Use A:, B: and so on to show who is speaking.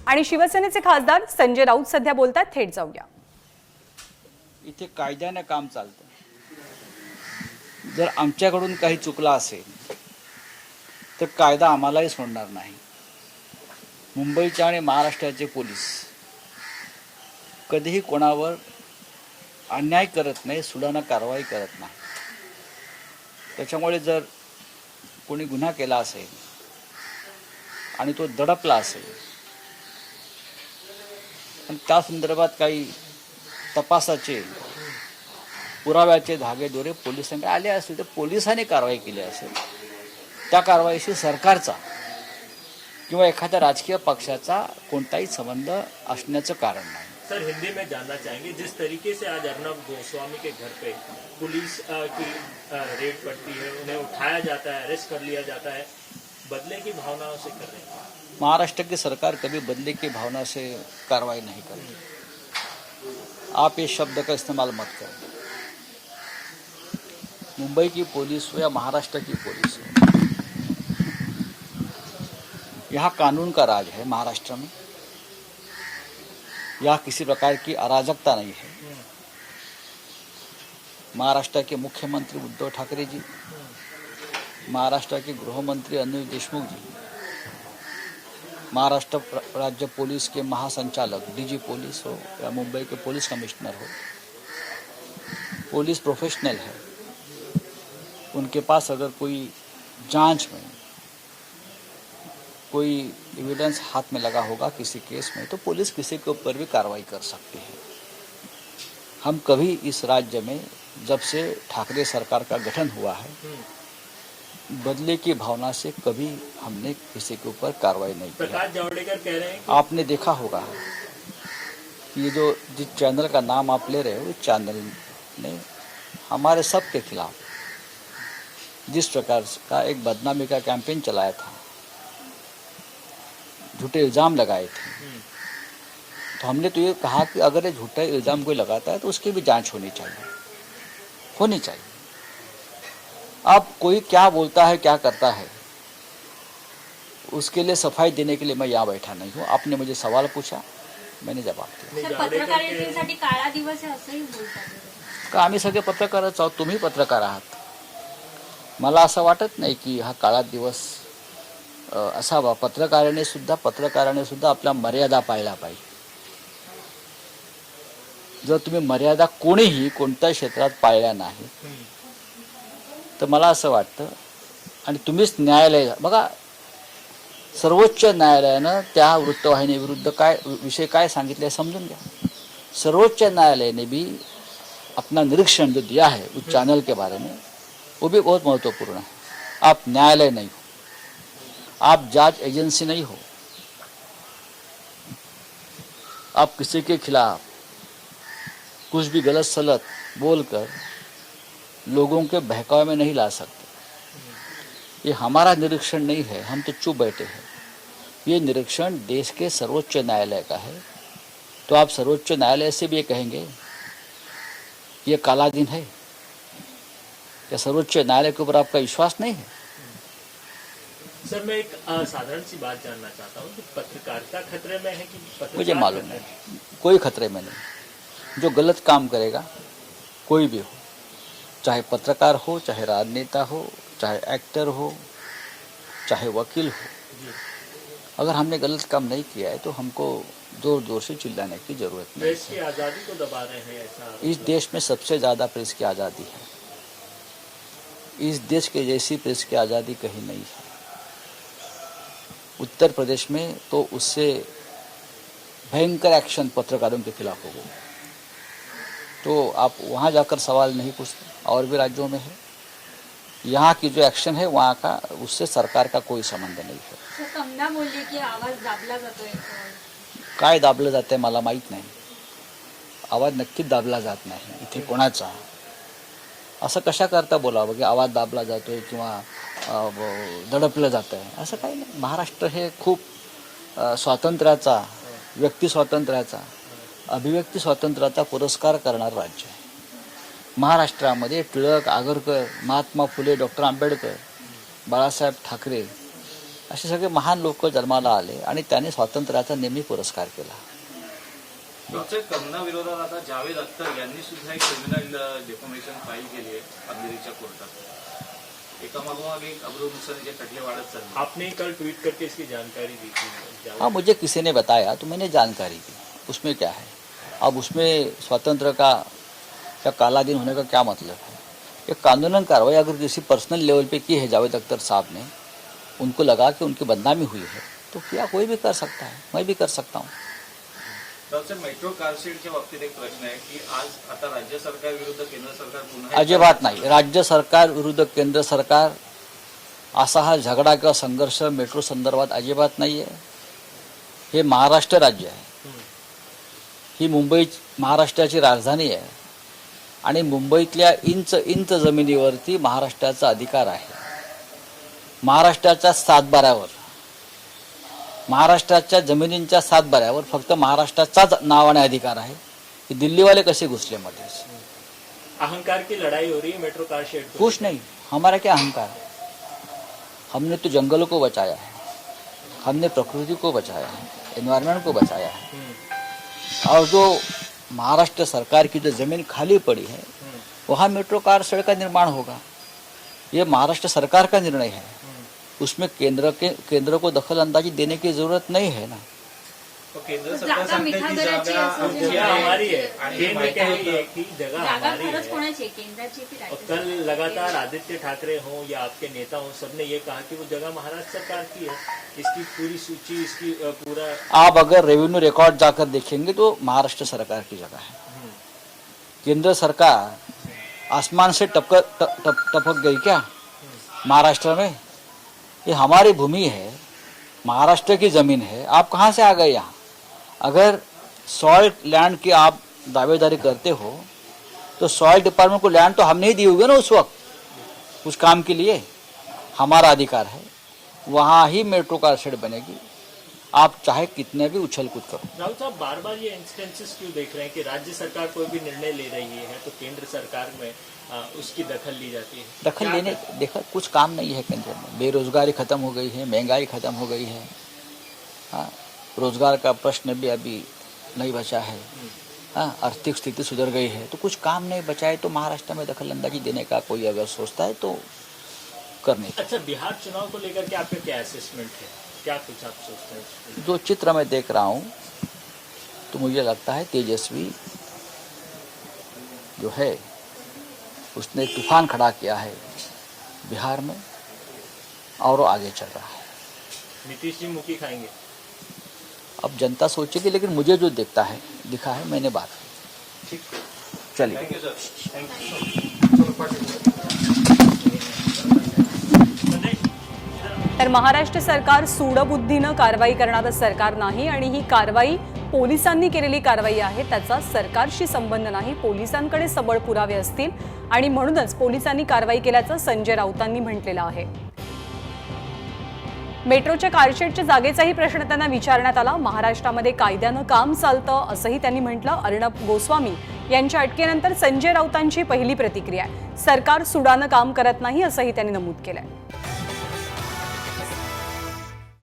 A: आणि शिवसेनेचे खासदार संजय राऊत सध्या बोलतात, थेट जाऊया।
B: इथे कायद्याने काम चालतं। जर आमच्याकडून काही चुकला असेल तर कायदा आम्हालाही सोडणार नाही। मुंबईचे आणि महाराष्ट्राचे पोलीस कधीही कोणावर अन्याय करत नाही, सुडानं कारवाई करत नाही। त्याच्यामुळे जर कोणी गुन्हा केला असेल आणि तो दडपला असेल आणि त्या संदर्भात काही तपासाचे पुराव्याचे धागेदोरे पोलिसांकडे आले असतील तर पोलिसांनी कारवाई केली असेल, त्या कारवाईशी सरकारचा किंवा एखाद्या राजकीय पक्षाचा कोणताही संबंध असण्याचं कारण नाही।
C: सर, हिंदी में जानना चाहेंगे, जिस तरीके से आज अर्नब गोस्वामी के घर पे पुलिस की रेड पड़ती है, उन्हें उठाया जाता है, अरेस्ट कर लिया जाता है, बदले की भावनाओं से कर रहे हैं।
B: महाराष्ट्र की सरकार कभी बदले की भावना से कार्रवाई नहीं करती। आप ये शब्द का इस्तेमाल मत करें। मुंबई की पुलिस हो या महाराष्ट्र की पुलिस हो, यहाँ कानून का राज है। महाराष्ट्र में यहाँ किसी प्रकार की अराजकता नहीं है। महाराष्ट्र के मुख्यमंत्री उद्धव ठाकरे जी, महाराष्ट्र के गृहमंत्री अनिल देशमुख जी, महाराष्ट्र राज्य पुलिस के महासंचालक डीजी पुलिस हो या मुंबई के पुलिस कमिश्नर हो, पुलिस प्रोफेशनल है। उनके पास अगर कोई जांच में कोई एविडेंस हाथ में लगा होगा किसी केस में, तो पुलिस किसी के ऊपर भी कार्रवाई कर सकती है। हम कभी इस राज्य में जब से ठाकरे सरकार का गठन हुआ है, बदले की भावना से कभी हमने किसी के ऊपर कार्रवाई नहीं की।
C: प्रकाश जावड़ेकर कह रहे हैं कि
B: आपने देखा होगा कि ये जो जिस चैनल का नाम आप ले रहे हो, इस चैनल ने हमारे सब के खिलाफ जिस प्रकार का एक बदनामी का कैंपेन चलाया था, झूठे इल्ज़ाम लगाए थे, तो हमने तो ये कहा कि अगर ये झूठे इल्ज़ाम कोई लगाता है तो उसकी भी जांच होनी चाहिए। अब कोई क्या बोलता है, क्या करता है, उसके लिए सफाई देने के लिए मैं यहाँ बैठा नहीं हूँ। आपने मुझे सवाल पूछा, मैंने जवाब दिया।
D: पत्रकारितेसाठी काळा दिवस आहे असंही बोलतात
B: का आम्ही सगळे पत्रकारच आहोत, तुम्ही पत्रकार आहात। मला असं वाटत नाही की हा काळा दिवस असावा। पत्रकाराने सुद्धा आपल्या मर्यादा पाळल्या पाहिजे। जर तुम्ही मर्यादा कोणीही कोणत्या क्षेत्रात पाळल्या नाही तर मला असं वाटतं, आणि तुम्हीच न्यायालय बघा, सर्वोच्च न्यायालयानं त्या वृत्तवाहिनी विरुद्ध विषय काय सांगितले समजून घ्या। सर्वोच्च न्यायालय ने भी अपना निरीक्षण जो दिया है उस चैनल के बारे में, वो भी बहुत महत्वपूर्ण है। आप न्यायालय नहीं हो, आप जांच एजेंसी नहीं हो, आप किसी के खिलाफ कुछ भी गलत सलत बोलकर लोगों के बहकावे में नहीं ला सकते। ये हमारा निरीक्षण नहीं है, हम तो चुप बैठे हैं। ये निरीक्षण देश के सर्वोच्च न्यायालय का है। तो आप सर्वोच्च न्यायालय से भी ये कहेंगे ये काला दिन है? क्या सर्वोच्च न्यायालय के ऊपर आपका विश्वास नहीं है?
C: सर, मैं एक साधारण सी बात जानना चाहता हूँ कि पत्रकारिता खतरे में है कि पत्रकार
B: मुझे मालूम नहीं, कोई खतरे में नहीं। जो गलत काम करेगा कोई भी हो, चाहे पत्रकार हो, चाहे राजनेता हो, चाहे एक्टर हो, चाहे वकील हो, अगर हमने गलत काम नहीं किया है तो हमको जोर जोर से चिल्लाने की जरूरत नहीं
C: प्रेस की आज़ादी को दबा रहे हैं, ऐसा
B: इस देश में सबसे ज़्यादा प्रेस की आज़ादी है। इस देश के जैसी प्रेस की आज़ादी कहीं नहीं है। उत्तर प्रदेश में तो उससे भयंकर एक्शन पत्रकारों के खिलाफ हो गया। तो आप वहाँ जाकर सवाल नहीं पूछते, और भी राज्यों में है। यहाँ की जो एक्शन है वहाँ का उससे सरकार का कोई संबंध नहीं है।
D: कंगना बोलली की आवाज दाबला जातोय,
B: काय दाबलं जाते मला माहीत नाही। आवाज नक्कीच दाबला जात नाही इथे कोणाचा। असं कशा करता बोलावं की आवाज दाबला जातोय किंवा दडपलं जातं आहे, असं काही नाही। महाराष्ट्र हे खूप स्वातंत्र्याचा, व्यक्ती स्वातंत्र्याचा, अभिव्यक्ती स्वातंत्र्याचा पुरस्कार करणारं राज्य आहे। महाराष्ट्रामध्ये टिळक, आगरकर, महात्मा फुले, डॉक्टर आंबेडकर, बाळासाहेब ठाकरे असे सगळे महान लोक जन्माला आले आणि त्यांनी स्वातंत्र्याचा नेहमी पुरस्कार केला.
E: डॉक्टर कंगना विरोधात आता जावेद अख्तर यांनी सुद्धा एक क्रिमिनल डेफॉमेशन फाईल केली आहे अंधेरीच्या कोर्टात. एकामागोमाग एक अब्रुनुसार खटले वाढत चालले.
C: आपने कल ट्वीट करके इसकी जानकारी दी थी.
B: हाँ, मुझे किसी ने बताया तो मैंने जानकारी दी. उसमें क्या है, अब उसमें स्वतंत्र का या काला दिन होने का क्या मतलब है. ये कानूनन कार्रवाई अगर किसी पर्सनल लेवल पे की है जावेद अख्तर साहब ने, उनको लगा कि उनकी बदनामी हुई है तो क्या कोई भी कर सकता है, मैं भी कर सकता हूँ.
E: डॉक्टर मेट्रो कारशेडच्या बाबतीत एक प्रश्न आहे की आज आता राज्य सरकार विरुद्ध केंद्र सरकार पुन्हा
B: अजिबात नाही. राज्य सरकार विरुद्ध केंद्र सरकार असा हा झगडा किंवा संघर्ष मेट्रो संदर्भात अजिबात नाही आहे. हे महाराष्ट्र राज्य आहे. ही मुंबई महाराष्ट्राची राजधानी आहे आणि मुंबईतल्या इंच जमिनीवरती महाराष्ट्राचा अधिकार आहे. महाराष्ट्राच्या सातबाऱ्यावर, महाराष्ट्राच्या जमिनींच्या सातबाऱ्यावर फक्त महाराष्ट्राचाच नावाने अधिकार आहे. की दिल्लीवाले कसे घुसले मध्ये.
C: अहंकार की लड़ाई हो रही है मेट्रो कार शेड पे.
B: कुछ नहीं, हमारा क्या अहंकार. हमने तो जंगलों को बचाया है, हमने प्रकृति को बचाया है, एनवायरनमेंट को बचाया है. और जो महाराष्ट्र सरकार की जो जमीन खाली पड़ी है वहाँ मेट्रो कार सड़क का निर्माण होगा. ये महाराष्ट्र सरकार का निर्णय है. उसमें केंद्र को दखल अंदाजी देने की जरूरत नहीं है ना.
E: तो केंद्र सरकार
D: जागा
E: सांगते की
D: मिठागराची
E: जागा
D: असं
E: आमची
C: जगह
E: आहे.
C: हमारी है.
E: आणि
C: केंद्र
E: माहिती
C: कह
E: होतं.
C: रही है कि जगह
D: जागा
C: हमारी
D: खरंच
C: है.
D: कोणाची आहे, केंद्राची की
C: और
D: राज्य
C: कल लगातार आदित्य ठाकरे हों या आपके नेता हों, सबने ये कहा कि वो जगह महाराष्ट्र सरकार की है. इसकी पूरी सूची, इसकी पूरा
B: आप अगर रेवेन्यू रिकॉर्ड जाकर देखेंगे तो महाराष्ट्र सरकार की जगह है. केंद्र सरकार आसमान से टपक गई क्या महाराष्ट्र में. ये हमारी भूमि है, महाराष्ट्र की जमीन है. आप कहाँ से आ गए यहाँ. अगर सॉइल लैंड की आप दावेदारी करते हो तो सॉइल डिपार्टमेंट को लैंड तो हम नहीं दी होगी ना उस वक्त उस काम के लिए. हमारा अधिकार है, वहाँ ही मेट्रो कार शेड बनेगी. आप चाहे कितने भी उछल कूद करो.
C: राहुल साहब, बार बार ये इंस्टेंसेस क्यों देख रहे हैं कि राज्य सरकार कोई भी निर्णय ले रही है तो केंद्र सरकार में उसकी दखल ली जाती है.
B: दखल
C: क्या
B: लेने देखा कुछ काम नहीं है केंद्र में. बेरोजगारी खत्म हो गई है, महंगाई खत्म हो गई है. हाँ, रोजगार का प्रश्न भी अभी नहीं बचा है. हाँ, आर्थिक स्थिति सुधर गई है तो कुछ काम नहीं बचा है. तो महाराष्ट्र में दखल अंदाजी देने का कोई अगर सोचता है तो करने.
C: अच्छा, बिहार चुनाव को लेकर के आपका क्या असेसमेंट है, क्या कुछ आप सोचते हैं?
B: जो चित्र मैं देख रहा हूँ तो मुझे लगता है तेजस्वी जो है उसने एक तूफान खड़ा किया है बिहार में और वो आगे चल रहा है.
C: नीतीश जी मुखी खाएंगे.
B: अब जनता सोचेगी, लेकिन मुझे जो दिखा है मैंने बात की.
C: ठीक.
B: चलिए.
E: Thank you sir.
A: तर महाराष्ट्र सरकार सूडबुद्धीनं कारवाई करणारं सरकार नाही आणि ही कारवाई पोलिसांनी केलेली कारवाई आहे. त्याचा सरकारशी संबंध नाही. पोलिसांकडे सबळ पुरावे असतील आणि म्हणूनच पोलिसांनी कारवाई केल्याचं संजय राऊतांनी म्हटलेलं आहे. मेट्रोच्या कारशेडच्या जागेचाही प्रश्न त्यांना विचारण्यात आला. महाराष्ट्रामध्ये कायद्यानं काम चालतं असंही त्यांनी म्हटलं. अर्णब गोस्वामी यांच्या अटकेनंतर संजय राऊतांची पहिली प्रतिक्रिया आहे. सरकार सुडानं काम करत नाही असंही त्यांनी नमूद केलंय.